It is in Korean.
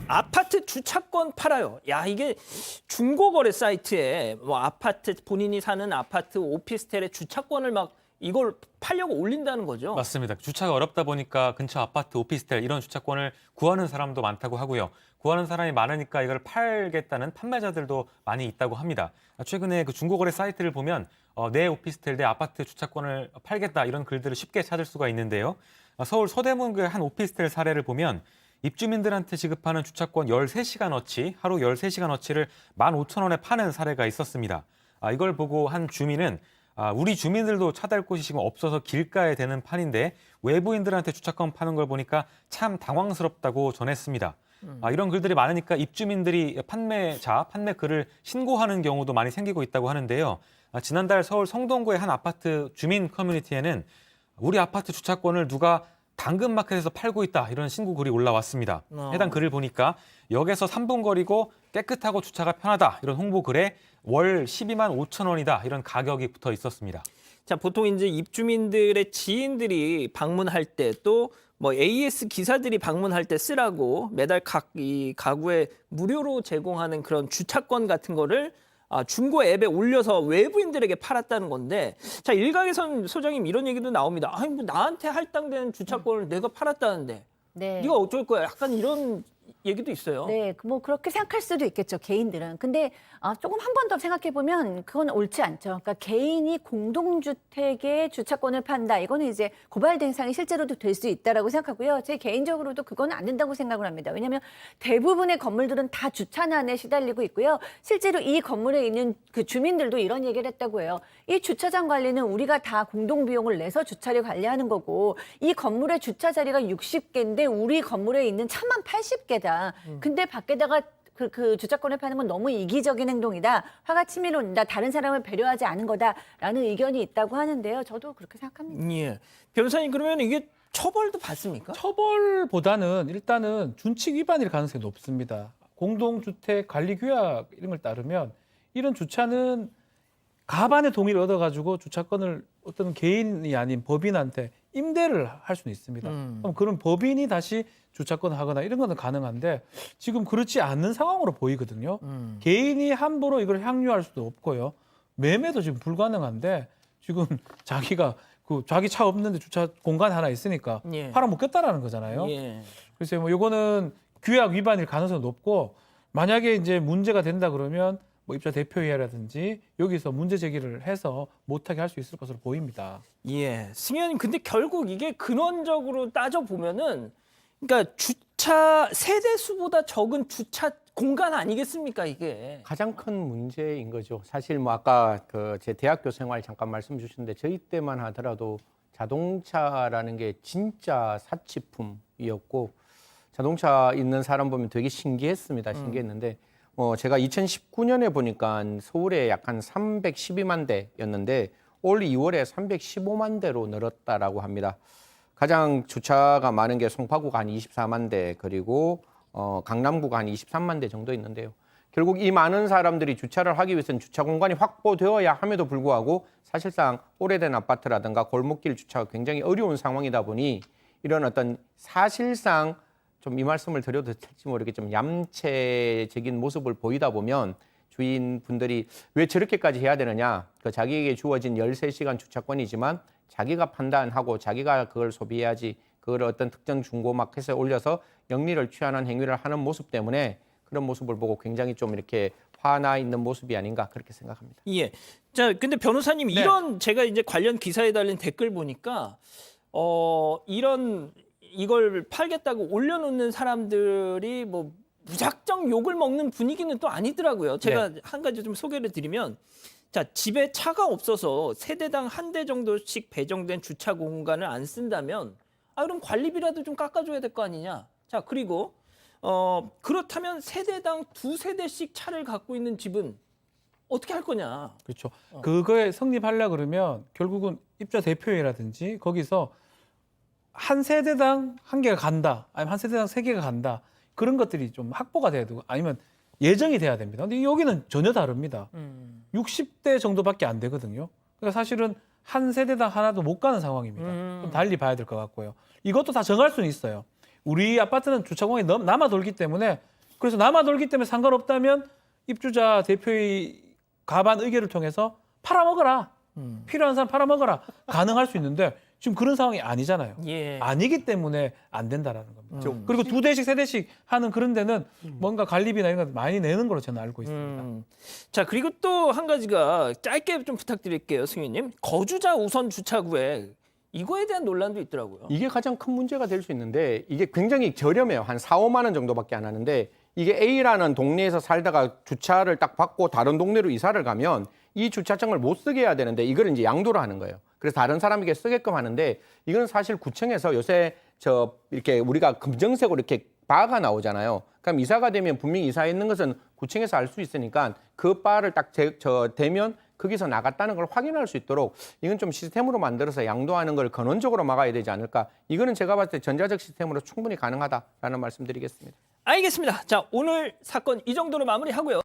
아파트 주차권 팔아요. 야, 이게 중고거래 사이트에 뭐 아파트 본인이 사는 아파트 오피스텔의 주차권을 막 이걸 팔려고 올린다는 거죠. 맞습니다. 주차가 어렵다 보니까 근처 아파트, 오피스텔 이런 주차권을 구하는 사람도 많다고 하고요. 구하는 사람이 많으니까 이걸 팔겠다는 판매자들도 많이 있다고 합니다. 최근에 그 중고거래 사이트를 보면 내 오피스텔, 내 아파트 주차권을 팔겠다 이런 글들을 쉽게 찾을 수가 있는데요. 서울 서대문구의 한 오피스텔 사례를 보면 입주민들한테 지급하는 주차권 13시간어치, 하루 13시간어치를 15,000원에 파는 사례가 있었습니다. 이걸 보고 한 주민은 우리 주민들도 차댈 곳이 지금 없어서 길가에 대는 판인데 외부인들한테 주차권 파는 걸 보니까 참 당황스럽다고 전했습니다. 이런 글들이 많으니까 입주민들이 판매자, 판매 글을 신고하는 경우도 많이 생기고 있다고 하는데요. 지난달 서울 성동구의 한 아파트 주민 커뮤니티에는 우리 아파트 주차권을 누가 당근마켓에서 팔고 있다 이런 신고 글이 올라왔습니다. 해당 글을 보니까 역에서 3분 거리고 깨끗하고 주차가 편하다 이런 홍보 글에 월 12만 5천 원이다 이런 가격이 붙어 있었습니다. 자, 보통 이제 입주민들의 지인들이 방문할 때 또 뭐 AS 기사들이 방문할 때 쓰라고 매달 각 이 가구에 무료로 제공하는 그런 주차권 같은 거를 중고 앱에 올려서 외부인들에게 팔았다는 건데, 자, 일각에선 소장님 이런 얘기도 나옵니다. 아니 뭐 나한테 할당된 주차권을 내가 팔았다는데 네. 네가 어쩔 거야? 약간 이런 얘기도 있어요. 네, 뭐 그렇게 생각할 수도 있겠죠, 개인들은. 근데 조금 한 번 더 생각해 보면 그건 옳지 않죠. 그러니까 개인이 공동주택의 주차권을 판다. 이거는 이제 고발 대상이 실제로도 될 수 있다라고 생각하고요. 제 개인적으로도 그거는 안 된다고 생각을 합니다. 왜냐하면 대부분의 건물들은 다 주차난에 시달리고 있고요. 실제로 이 건물에 있는 그 주민들도 이런 얘기를 했다고 해요. 이 주차장 관리는 우리가 다 공동 비용을 내서 주차를 관리하는 거고, 이 건물의 주차 자리가 60개인데 우리 건물에 있는 차만 80개다. 근데 밖에다가 그 주차권을 파는 건 너무 이기적인 행동이다. 화가 치밀어 온다. 다른 사람을 배려하지 않은 거다라는 의견이 있다고 하는데요. 저도 그렇게 생각합니다. 예. 변호사님, 그러면 이게 처벌도 받습니까? 처벌보다는 일단은 준칙 위반일 가능성이 높습니다. 공동주택 관리규약 이런 걸 따르면 이런 주차는 가반의 동의를 얻어가지고 주차권을 어떤 개인이 아닌 법인한테 임대를 할 수는 있습니다. 그럼 그런 법인이 다시 주차권을 하거나 이런 거는 가능한데 지금 그렇지 않는 상황으로 보이거든요. 개인이 함부로 이걸 향유할 수도 없고요. 매매도 지금 불가능한데 지금 자기가 자기 차 없는데 주차 공간 하나 있으니까 예. 팔아먹겠다라는 거잖아요. 예. 글쎄요, 뭐 이거는 규약 위반일 가능성이 높고 만약에 이제 문제가 된다 그러면 뭐 입자 대표회의라든지 여기서 문제 제기를 해서 못하게 할 수 있을 것으로 보입니다. 예, 승현님, 근데 결국 이게 근원적으로 따져 보면은, 그러니까 주차 세대 수보다 적은 주차 공간 아니겠습니까, 이게? 가장 큰 문제인 거죠. 사실 뭐 아까 제 대학교 생활 잠깐 말씀 주셨는데 저희 때만 하더라도 자동차라는 게 진짜 사치품이었고 자동차 있는 사람 보면 되게 신기했습니다. 신기했는데 제가 2019년에 보니까 서울에 약 한 312만 대였는데 올 2월에 315만 대로 늘었다라고 합니다. 가장 주차가 많은 게 송파구가 한 24만 대, 그리고 강남구가 한 23만 대 정도 있는데요. 결국 이 많은 사람들이 주차를 하기 위해서는 주차 공간이 확보되어야 함에도 불구하고 사실상 오래된 아파트라든가 골목길 주차가 굉장히 어려운 상황이다 보니 이런 어떤 사실상 좀 이 말씀을 드려도 될지 모르겠지만 얌체적인 모습을 보이다 보면 주인분들이 왜 저렇게까지 해야 되느냐, 자기에게 주어진 13시간 주차권이지만 자기가 판단하고 자기가 그걸 소비해야지 그걸 어떤 특정 중고마켓에 올려서 영리를 취하는 행위를 하는 모습 때문에 그런 모습을 보고 굉장히 좀 이렇게 화나 있는 모습이 아닌가 그렇게 생각합니다. 예. 자, 근데 변호사님, 네. 이런 제가 이제 관련 기사에 달린 댓글 보니까 이걸 팔겠다고 올려놓는 사람들이 뭐 무작정 욕을 먹는 분위기는 또 아니더라고요. 제가 한 가지 좀 소개를 드리면, 자, 집에 차가 없어서 세대당 한 대 정도씩 배정된 주차 공간을 안 쓴다면 그럼 관리비라도 좀 깎아줘야 될 거 아니냐. 자, 그리고 그렇다면 세대당 2세대씩 차를 갖고 있는 집은 어떻게 할 거냐. 그렇죠. 그거에 성립하려 그러면 결국은 입자 대표회라든지 거기서 한 세대당 한 개가 간다, 아니면 한 세대당 3개가 간다, 그런 것들이 좀 확보가 돼야 되고 아니면 예정이 돼야 됩니다. 근데 여기는 전혀 다릅니다. 60대 정도밖에 안 되거든요. 그러니까 사실은 한 세대당 하나도 못 가는 상황입니다. 좀 달리 봐야 될 것 같고요. 이것도 다 정할 수는 있어요. 우리 아파트는 주차공간이 남아 돌기 때문에 그래서 남아돌기 때문에 상관없다면 입주자 대표의 가반 의결을 통해서 팔아먹어라. 필요한 사람 팔아먹어라. 가능할 수 있는데 지금 그런 상황이 아니잖아요. 예. 아니기 때문에 안 된다라는 겁니다. 그리고 2대씩 3대씩 하는 그런 데는 뭔가 관리비나 이런 거 많이 내는 걸로 저는 알고 있습니다. 자, 그리고 또 한 가지가 짧게 좀 부탁드릴게요, 승윤님. 거주자 우선 주차구에 이거에 대한 논란도 있더라고요. 이게 가장 큰 문제가 될 수 있는데 이게 굉장히 저렴해요. 한 4, 5만 원 정도밖에 안 하는데 이게 A라는 동네에서 살다가 주차를 딱 받고 다른 동네로 이사를 가면 이 주차장을 못 쓰게 해야 되는데 이걸 이제 양도를 하는 거예요. 그래서 다른 사람에게 쓰게끔 하는데 이건 사실 구청에서 요새 이렇게 우리가 검정색으로 이렇게 바가 나오잖아요. 그럼 이사가 되면 분명히 이사했는 것은 구청에서 알 수 있으니까 그 바를 딱 대면 거기서 나갔다는 걸 확인할 수 있도록 이건 좀 시스템으로 만들어서 양도하는 걸 근원적으로 막아야 되지 않을까. 이거는 제가 봤을 때 전자적 시스템으로 충분히 가능하다라는 말씀 드리겠습니다. 알겠습니다. 자, 오늘 사건 이 정도로 마무리하고요.